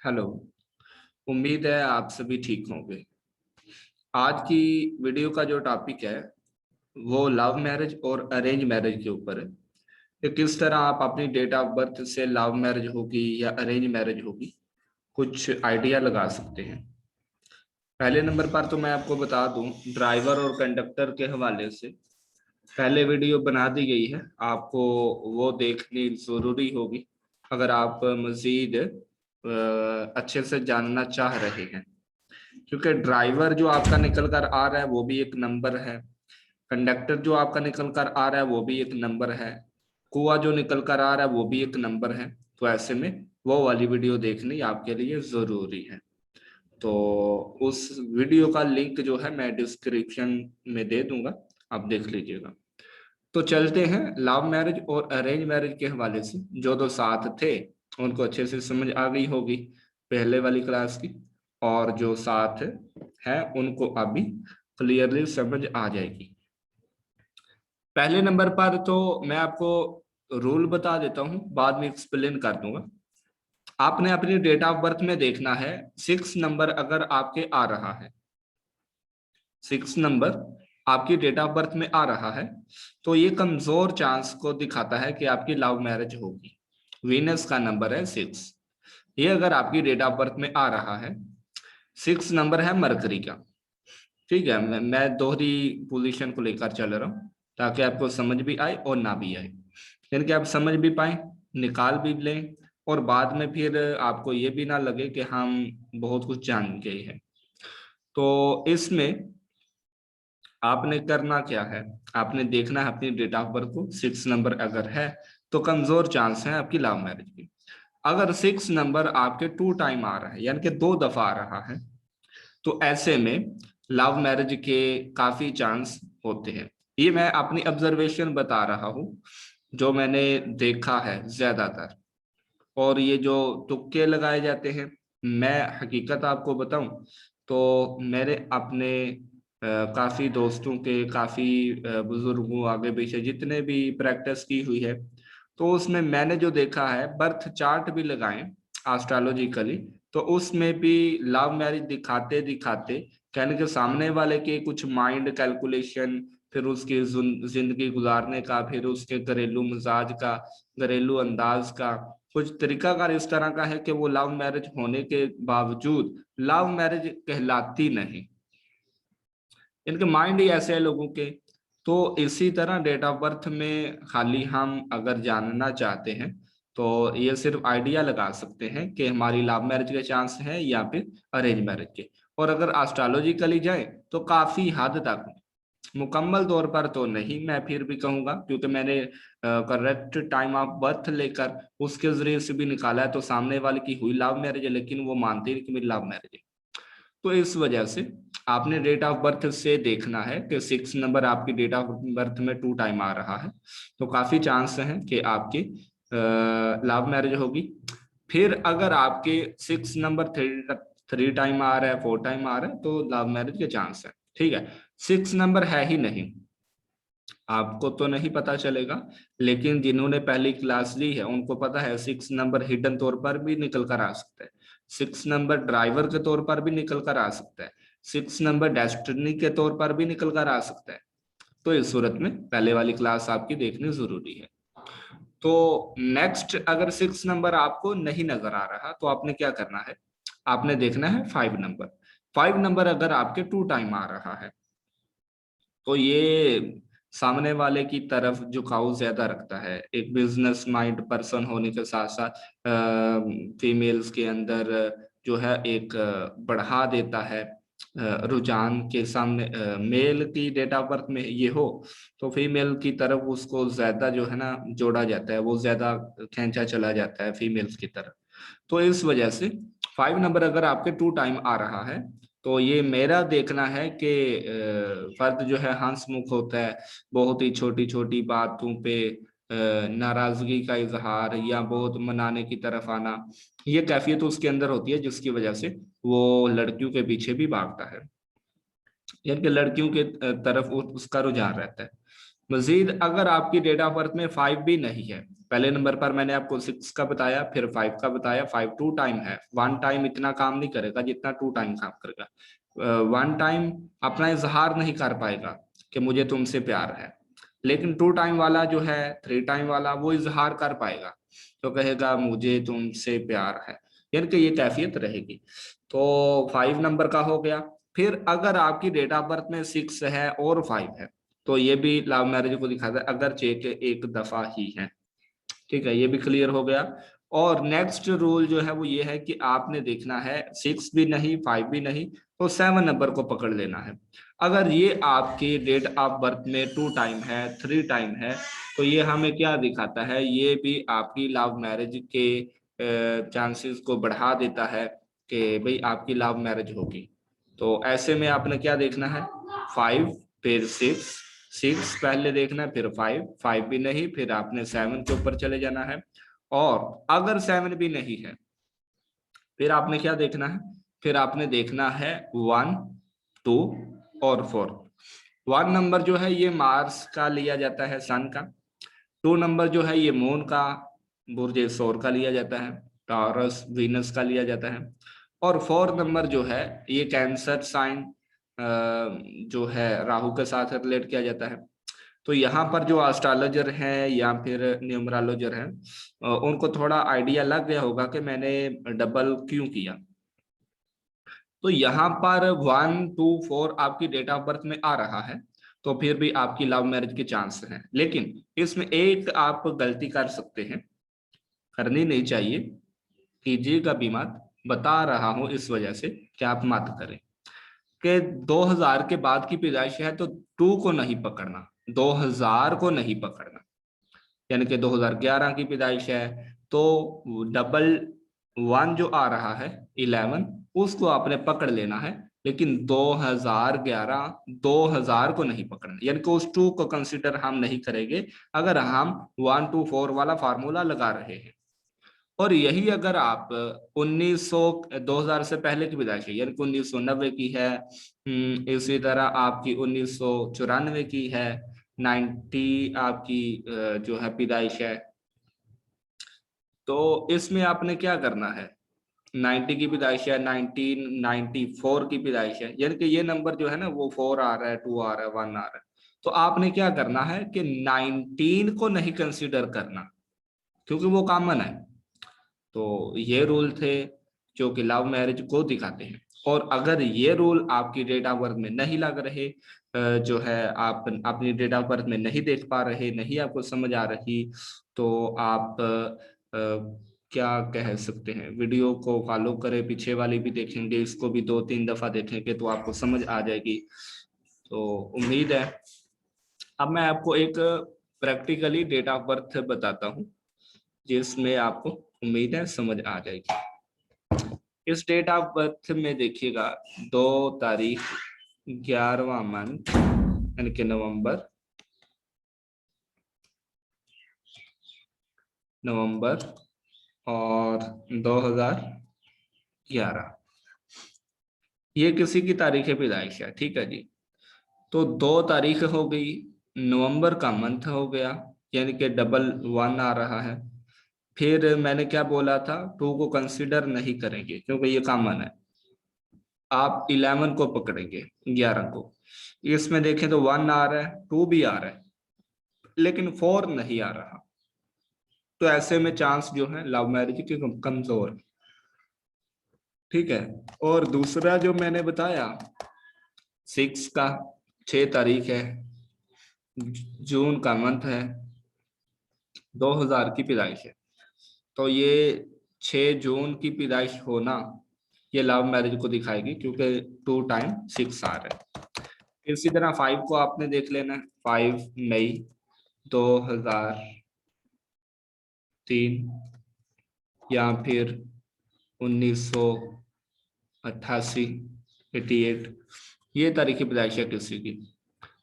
Hello. उम्मीद है आप सभी ठीक होंगे। आज की वीडियो का जो टॉपिक है वो लव मैरिज और अरेंज मैरिज के ऊपर है कि किस तरह आप अपनी डेट ऑफ बर्थ से लव मैरिज होगी या अरेंज मैरिज होगी कुछ आइडिया लगा सकते हैं। पहले नंबर पर तो मैं आपको बता दूं, ड्राइवर और कंडक्टर के हवाले से पहले वीडियो बना दी गई है, आपको वो देखनी जरूरी होगी अगर आप मजीद अच्छे से जानना चाह रहे हैं। क्योंकि ड्राइवर जो आपका निकल कर आ रहा है वो भी एक नंबर है, कंडक्टर जो आपका निकल कर आ रहा है वो भी एक नंबर है, कुआ जो निकल कर आ रहा है वो भी एक नंबर है। तो ऐसे में वो वाली वीडियो देखनी आपके लिए जरूरी है। तो उस वीडियो का लिंक जो है मैं डिस्क्रिप्शन में दे दूंगा, आप देख लीजिएगा। तो चलते हैं लव मैरिज और अरेंज मैरिज के हवाले से। जो दो साथ थे उनको अच्छे से समझ आ गई होगी पहले वाली क्लास की, और जो साथ है उनको अभी क्लियरली समझ आ जाएगी। पहले नंबर पर तो मैं आपको रूल बता देता हूं, बाद में एक्सप्लेन कर दूंगा। आपने अपनी डेट ऑफ बर्थ में देखना है, 6 नंबर अगर आपके आ रहा है, 6 नंबर आपकी डेट ऑफ बर्थ में आ रहा है तो ये कमजोर चांस को दिखाता है कि आपकी लव मैरिज होगी। वीनस का नंबर है 6। ये अगर आपकी डेट ऑफ बर्थ में आ रहा है, 6 नंबर है मरकरी का। ठीक है, मैं दोहरी पोजीशन को लेकर चल रहा हूँ ताकि आपको समझ भी आए और ना भी आए, यानी कि आप समझ भी पाए, निकाल भी लें, और बाद में फिर आपको ये भी ना लगे कि हम बहुत कुछ जान गए हैं। तो इसमें आपने करना क्या है, आपने देखना है अपनी डेट ऑफ बर्थ को। 6 नंबर अगर है तो कमजोर चांस है आपकी लव मैरिज की। अगर 6 नंबर आपके 2 टाइम आ रहा है यानी कि 2 दफा आ रहा है तो ऐसे में लव मैरिज के काफी चांस होते हैं। ये मैं अपनी ऑब्जर्वेशन बता रहा हूँ, जो मैंने देखा है ज्यादातर। और ये जो तुक्के लगाए जाते हैं, मैं हकीकत आपको बताऊं तो मेरे अपने काफी दोस्तों के, काफी बुजुर्गों आगे पीछे जितने भी प्रैक्टिस की हुई है, तो उसमें मैंने जो देखा है, बर्थ चार्ट भी लगाएं एस्ट्रोलॉजिकली, तो उसमें भी लव मैरिज दिखाते दिखाते कहने के सामने वाले के कुछ माइंड कैलकुलेशन, फिर उसकी जिंदगी गुजारने का, फिर उसके घरेलू मिजाज का, घरेलू अंदाज का कुछ तरीकाकार इस तरह का है कि वो लव मैरिज होने के बावजूद लव मैरिज कहलाती नहीं। इनके माइंड ही ऐसे है लोगों के। तो इसी तरह डेट ऑफ बर्थ में खाली हम अगर जानना चाहते हैं तो ये सिर्फ आइडिया लगा सकते हैं कि हमारी लव मैरिज के चांस हैं या फिर अरेंज मैरिज के। और अगर एस्ट्रोलॉजिकली जाए तो काफी हद तक, मुकम्मल तौर पर तो नहीं मैं फिर भी कहूंगा, क्योंकि मैंने करेक्ट टाइम ऑफ बर्थ लेकर उसके जरिए से भी निकाला है, तो सामने वाले की हुई लव मैरिज है लेकिन वो मानते नहीं कि मेरी लव मैरिज है। तो इस वजह से आपने डेट ऑफ बर्थ से देखना है कि 6 नंबर आपकी डेट ऑफ बर्थ में 2 टाइम आ रहा है तो काफी चांस है कि आपकी लव मैरिज होगी। फिर अगर आपके 6 नंबर 3 टाइम आ रहा है, 4 टाइम आ रहा है, तो लव मैरिज के चांस है। ठीक है, 6 नंबर है ही नहीं, आपको तो नहीं पता चलेगा, लेकिन जिन्होंने पहली क्लास ली है उनको पता है 6 नंबर हिडन तौर पर भी निकल कर आ सकता है, 6 नंबर ड्राइवर के तौर पर भी निकल कर आ सकता है, 6 नंबर डेस्टिनी के तौर पर भी निकल कर आ सकता है। तो इस सूरत में पहले वाली क्लास आपकी देखनी जरूरी है। तो नेक्स्ट, अगर 6 नंबर आपको नहीं नजर आ रहा तो आपने क्या करना है, आपने देखना है 5 नंबर। 5 नंबर अगर आपके 2 टाइम आ रहा है तो ये सामने वाले की तरफ झुकाव ज्यादा रखता है। एक बिजनेस माइंड पर्सन होने के साथ साथ फीमेल्स के अंदर जो है एक बढ़ा देता है रुझान के सामने। मेल की डेट ऑफ बर्थ में ये हो तो फीमेल की तरफ उसको ज्यादा जो है ना जोड़ा जाता है, वो ज्यादा खींचा चला जाता है फीमेल्स की तरफ। तो इस वजह से 5 नंबर अगर आपके 2 टाइम आ रहा है तो ये मेरा देखना है कि फर्द जो है हंसमुख होता है, बहुत ही छोटी छोटी बातों पे नाराजगी का इजहार या बहुत मनाने की तरफ आना, ये कैफियत उसके अंदर होती है जिसकी वजह से वो लड़कियों के पीछे भी भागता है, यानी कि लड़कियों के तरफ उसका रुझान रहता है। मजीद अगर आपकी डेट ऑफ बर्थ में 5 भी नहीं है, पहले नंबर पर मैंने आपको 6 का बताया, फिर 5 का बताया। 5 2 टाइम है, 1 टाइम इतना काम नहीं करेगा जितना 2 टाइम काम करेगा। 1 टाइम अपना इजहार नहीं कर पाएगा कि मुझे तुमसे प्यार है, लेकिन 2 टाइम वाला जो है, 3 टाइम वाला, वो इजहार कर पाएगा, तो कहेगा मुझे तुमसे प्यार है, यानी कि ये कैफियत रहेगी। तो 5 नंबर का हो गया। फिर अगर आपकी डेट ऑफ बर्थ में 6 है और 5 है, तो ये भी लव मैरिज को दिखाता है, अगर चेक एक दफा ही है। ठीक है, ये भी क्लियर हो गया। और नेक्स्ट रूल जो है वो ये है कि आपने देखना है 6 भी नहीं 5 भी नहीं, तो 7 नंबर को पकड़ लेना है। अगर ये आपकी डेट ऑफ बर्थ में 2 टाइम है 3 टाइम है, तो ये हमें क्या दिखाता है, ये भी आपकी लव मैरिज के चांसेस को बढ़ा देता है कि भाई आपकी लव मैरिज होगी। तो ऐसे में आपने क्या देखना है, 5 फिर 6, 6 पहले देखना है, फिर 5, 5 भी नहीं, फिर आपने 7 के ऊपर चले जाना है। और अगर 7 भी नहीं है, फिर आपने क्या देखना है, फिर आपने देखना है 1, 2 और 4। 1 नंबर जो है ये मार्स का लिया जाता है, सन का। 2 नंबर जो है ये मून का, बुर्ज सौर का लिया जाता है, टॉरस वीनस का लिया जाता है। और 4 नंबर जो है ये कैंसर साइन जो है राहु के साथ रिलेट किया जाता है। तो यहाँ पर जो एस्ट्रोलॉजर हैं या फिर न्यूमरोलॉजर हैं, उनको थोड़ा आइडिया लग गया होगा कि मैंने डबल क्यों किया। तो यहाँ पर 1, 2, 4 आपकी डेट ऑफ बर्थ में आ रहा है, तो फिर भी आपकी लव मैरिज के चांस हैं। लेकिन इसमें एक आप गलती कर सकते हैं, करनी नहीं चाहिए, कीजिएगा भी मत, बता रहा हूं इस वजह से कि आप मत करें, कि 2000 के बाद की पैदाइश है तो 2 को नहीं पकड़ना, 2000 को नहीं पकड़ना। यानी कि 2011 की पैदाइश है तो डबल 1 जो आ रहा है 11, उसको आपने पकड़ लेना है। लेकिन 2011 2000 को नहीं पकड़ना, यानी कि उस 2 को कंसिडर हम नहीं करेंगे अगर हम 1 2 4 वाला फार्मूला लगा रहे हैं। और यही अगर आप 1900 2000 से पहले की पैदाइश है, यानी कि 1990 की है, इसी तरह आपकी 1994 की है, 90 आपकी जो है पैदाइश है, तो इसमें आपने क्या करना है, 90 की पैदाइश है, 1994 की पैदाइश है, यानी कि ये नंबर जो है ना वो 4 आ रहा है, 2 आ रहा है, 1 आ रहा है, तो आपने क्या करना है कि 19 को नहीं कंसीडर करना, क्योंकि वो कॉमन है। तो ये रूल थे जो कि लव मैरिज को दिखाते हैं। और अगर ये रूल आपकी डेट ऑफ बर्थ में नहीं लग रहे, जो है आप अपनी डेट ऑफ बर्थ में नहीं देख पा रहे, नहीं आपको समझ आ रही, तो आप क्या कह सकते हैं, वीडियो को फॉलो करें, पीछे वाली भी देखेंगे, इसको भी 2-3 दफा देखेंगे तो आपको समझ आ जाएगी। तो उम्मीद है। अब मैं आपको एक प्रैक्टिकली डेट ऑफ बर्थ बताता हूँ, जिसमें आपको उम्मीद है समझ आ जाएगी। इस डेट ऑफ बर्थ में देखिएगा 2 तारीख 11वां मंथ, यानी कि नवंबर और 2011, ये किसी की तारीख पैदाइश है, ठीक है जी। तो 2 तारीख हो गई, नवंबर का मंथ हो गया, यानी कि डबल 1 आ रहा है। फिर मैंने क्या बोला था, 2 को कंसिडर नहीं करेंगे क्योंकि ये कॉमन है, आप 11 को पकड़ेंगे, 11 को। इसमें देखें तो 1 आ रहा है, 2 भी आ रहा है, लेकिन 4 नहीं आ रहा। तो ऐसे में चांस जो है लव मैरिज के कमजोर है, ठीक है। और दूसरा जो मैंने बताया 6 का, 6 तारीख है, जून का मंथ है, 2000 की पैदाइश है, तो ये 6 जून की पैदाइश होना ये लव मैरिज को दिखाएगी, क्योंकि 2 टाइम 6 आ रहा है। इसी तरह 5 को आपने देख लेना है, 5 मई 2003, या फिर 1988, 88, ये तारीखी पैदाइश है किसी की,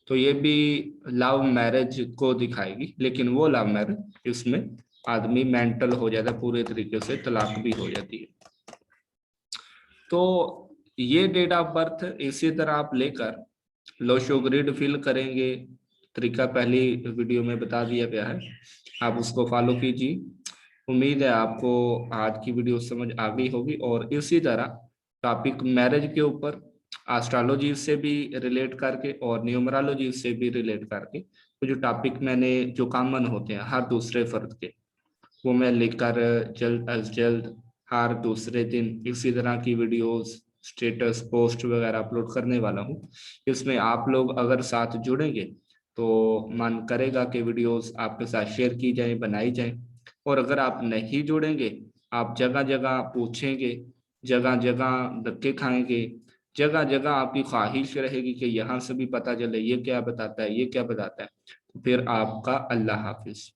तो ये भी लव मैरिज को दिखाएगी। लेकिन वो लव मैरिज इसमें आदमी मेंटल हो जाता है, पूरे तरीके से तलाक भी हो जाती है। तो ये डेट ऑफ बर्थ इसी तरह आप लेकर लोशो ग्रिड फिल करेंगे, तरीका पहली वीडियो में बता दिया गया है, आप उसको फॉलो कीजिए। उम्मीद है आपको आज की वीडियो समझ आ गई होगी। और इसी तरह टॉपिक मैरिज के ऊपर एस्ट्रोलॉजी से भी रिलेट करके और न्यूमरोलॉजी से भी रिलेट करके तो जो टॉपिक मैंने जो कॉमन होते हैं हर दूसरे फर्द के, वो मैं लेकर जल्द अज जल्द हर दूसरे दिन इसी तरह की वीडियोस, स्टेटस पोस्ट वगैरह अपलोड करने वाला हूँ। इसमें आप लोग अगर साथ जुड़ेंगे तो मन करेगा कि वीडियोस आपके साथ शेयर की जाए, बनाई जाए। और अगर आप नहीं जुड़ेंगे, आप जगह जगह पूछेंगे, जगह जगह धक्के खाएंगे, जगह जगह आपकी ख्वाहिश रहेगी कि यहाँ से भी पता चले ये क्या बताता है, ये क्या बताता है, तो फिर आपका अल्लाह हाफिज।